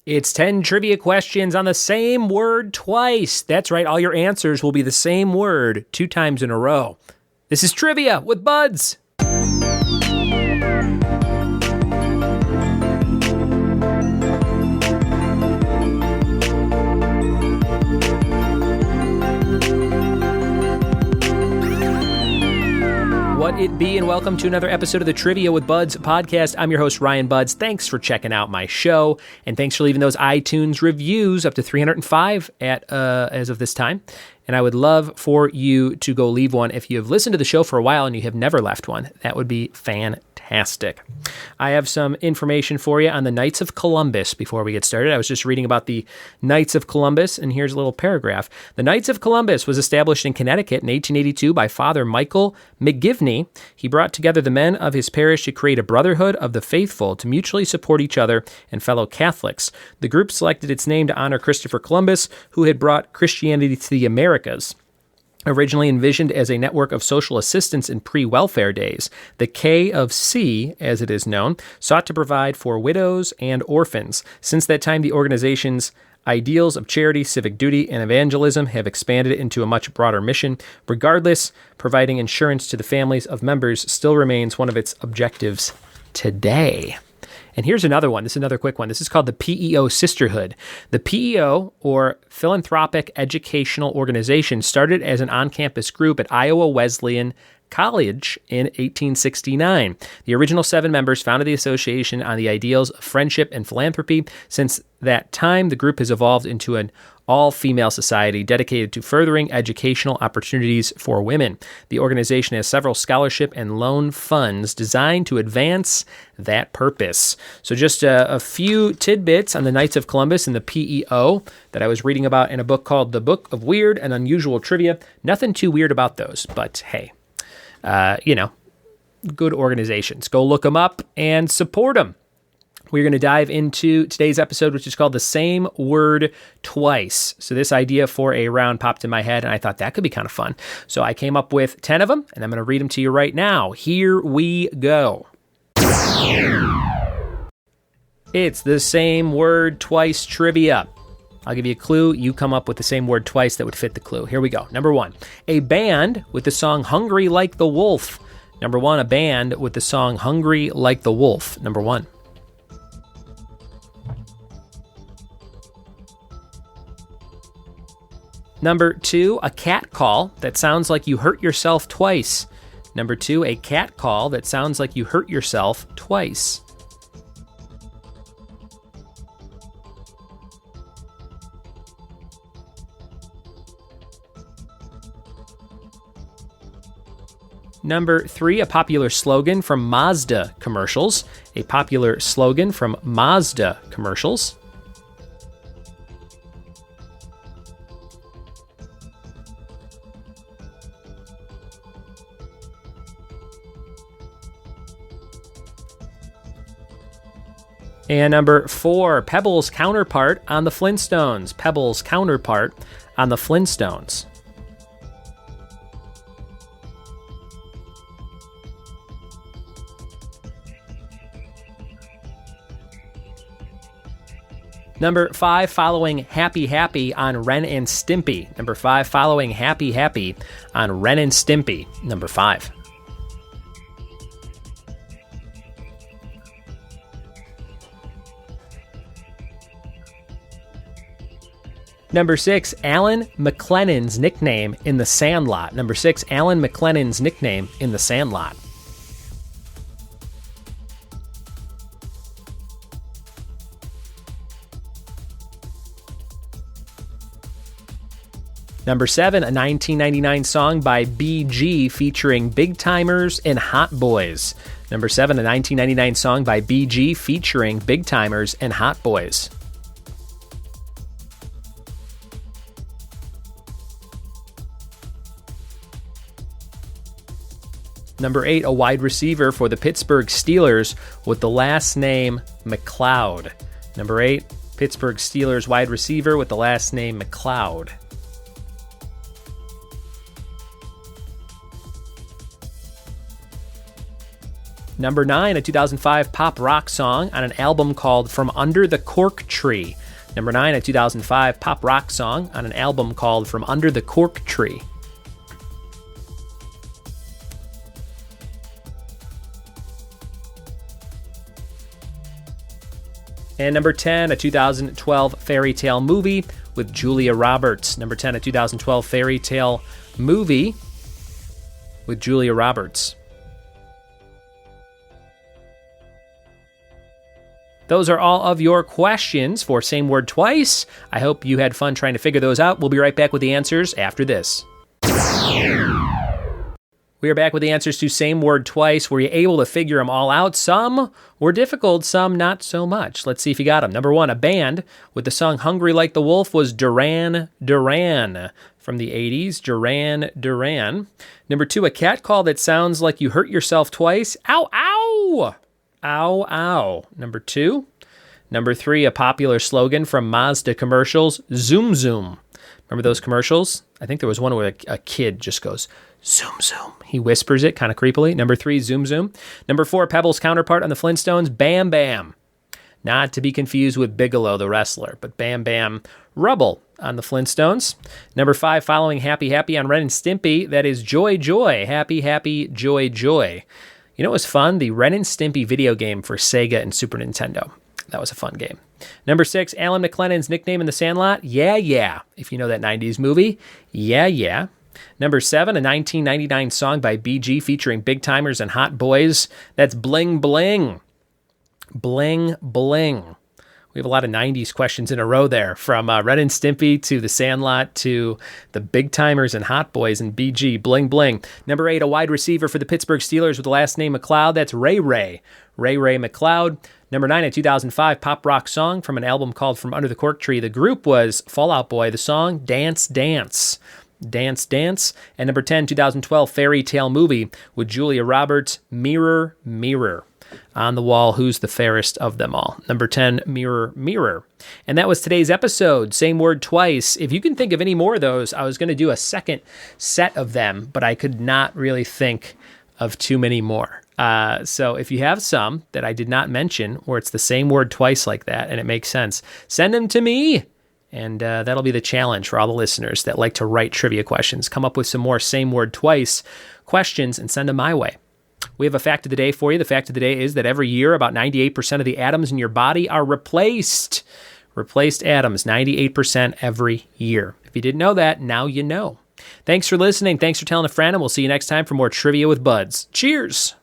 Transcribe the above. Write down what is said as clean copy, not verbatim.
It's 10 trivia questions on the same word twice. That's right, all your answers will be the same word 2 times in a row. This is Trivia with Buds. What it be, and welcome to another episode of the Trivia with Buds podcast. I'm your host, Ryan Buds. Thanks for checking out my show, and thanks for leaving those iTunes reviews, up to 305 as of this time. And I would love for you to go leave one if you have listened to the show for a while and you have never left one. That would be fantastic. I have some information for you on the Knights of Columbus before we get started. I was just reading about the Knights of Columbus, and here's a little paragraph. The Knights of Columbus was established in Connecticut in 1882 by Father Michael McGivney. He brought together the men of his parish to create a brotherhood of the faithful to mutually support each other and fellow Catholics. The group selected its name to honor Christopher Columbus, who had brought Christianity to the Americas. Originally envisioned as a network of social assistance in pre-welfare days, the K of C, as it is known, sought to provide for widows and orphans. Since that time, the organization's ideals of charity, civic duty, and evangelism have expanded into a much broader mission. Regardless, providing insurance to the families of members still remains one of its objectives today. And here's another one. This is another quick one. This is called the Peo Sisterhood. The Peo, or Philanthropic Educational Organization, started as an on-campus group at Iowa Wesleyan College in 1869. The original 7 members founded the association on the ideals of friendship and philanthropy. Since that time, the group has evolved into an all-female society dedicated to furthering educational opportunities for women. The organization has several scholarship and loan funds designed to advance that purpose. So just a few tidbits on the Knights of Columbus and the PEO that I was reading about in a book called The Book of Weird and Unusual Trivia. Nothing too weird about those, but hey, good organizations. Go look them up and support them. We're going to dive into today's episode, which is called The Same Word Twice. So this idea for a round popped in my head, and I thought that could be kind of fun. So I came up with 10 of them, and I'm going to read them to you right now. Here we go. It's the same word twice trivia. I'll give you a clue. You come up with the same word twice that would fit the clue. Here we go. Number 1, a band with the song Hungry Like the Wolf. Number 1, a band with the song Hungry Like the Wolf. Number 1. Number 2, a cat call that sounds like you hurt yourself twice. Number 2, a cat call that sounds like you hurt yourself twice. Number 3, a popular slogan from Mazda commercials. A popular slogan from Mazda commercials. And number 4, Pebble's counterpart on the Flintstones. Pebble's counterpart on the Flintstones. Number 5, following Happy Happy on Ren and Stimpy. Number 5, following Happy Happy on Ren and Stimpy. Number 5. Number 6, Alan McLennan's nickname in The Sandlot. Number 6, Alan McLennan's nickname in The Sandlot. Number 7, a 1999 song by BG featuring Big Timers and Hot Boys. Number 7, a 1999 song by BG featuring Big Timers and Hot Boys. Number 8, a wide receiver for the Pittsburgh Steelers with the last name McLeod. Number 8, Pittsburgh Steelers wide receiver with the last name McLeod. Number 9, a 2005 pop rock song on an album called From Under the Cork Tree. Number 9, a 2005 pop rock song on an album called From Under the Cork Tree. And number 10, a 2012 fairy tale movie with Julia Roberts. Number 10, a 2012 fairy tale movie with Julia Roberts. Those are all of your questions for Same Word Twice. I hope you had fun trying to figure those out. We'll be right back with the answers after this. We are back with the answers to Same Word Twice. Were you able to figure them all out? Some were difficult, some not so much. Let's see if you got them. Number 1, a band with the song Hungry Like the Wolf was Duran Duran from the 80s. Duran Duran. Number 2, a cat call that sounds like you hurt yourself twice. Ow, ow! Ow, ow. Number 2. Number 3, a popular slogan from Mazda commercials. Zoom, zoom. Remember those commercials? I think there was one where a kid just goes, zoom, zoom. He whispers it kind of creepily. Number 3, zoom, zoom. Number 4, Pebble's counterpart on the Flintstones, Bam Bam. Not to be confused with Bigelow, the wrestler, but Bam Bam Rubble on the Flintstones. Number 5, following Happy Happy on Ren and Stimpy, that is Joy Joy. Happy Happy, Joy Joy. You know what was fun? The Ren and Stimpy video game for Sega and Super Nintendo. That was a fun game. Number 6, Alan McLennan's nickname in The Sandlot, Yeah, Yeah. If you know that 90s movie, Yeah, Yeah. Number 7, a 1999 song by BG featuring Big Timers and Hot Boys. That's Bling Bling. Bling Bling. We have a lot of 90s questions in a row there, from Ren and Stimpy to The Sandlot to the Big Timers and Hot Boys and BG, Bling Bling. Number 8, a wide receiver for the Pittsburgh Steelers with the last name McLeod. That's Ray Ray. Ray Ray McLeod. Number 9, a 2005 pop rock song from an album called From Under the Cork Tree. The group was Fall Out Boy. The song, Dance Dance. Dance Dance. And number 10, 2012 fairy tale movie with Julia Roberts, Mirror Mirror. On the wall, who's the fairest of them all? Number 10, Mirror Mirror. And that was today's episode, Same Word Twice. If you can think of any more of those, I was going to do a second set of them, but I could not really think of too many more. So if you have some that I did not mention, where it's the same word twice like that, and it makes sense, send them to me. And that'll be the challenge for all the listeners that like to write trivia questions. Come up with some more Same Word Twice questions and send them my way. We have a fact of the day for you. The fact of the day is that every year, about 98% of the atoms in your body are replaced. Replaced atoms, 98% every year. If you didn't know that, now you know. Thanks for listening. Thanks for telling a friend, and we'll see you next time for more Trivia with Buds. Cheers!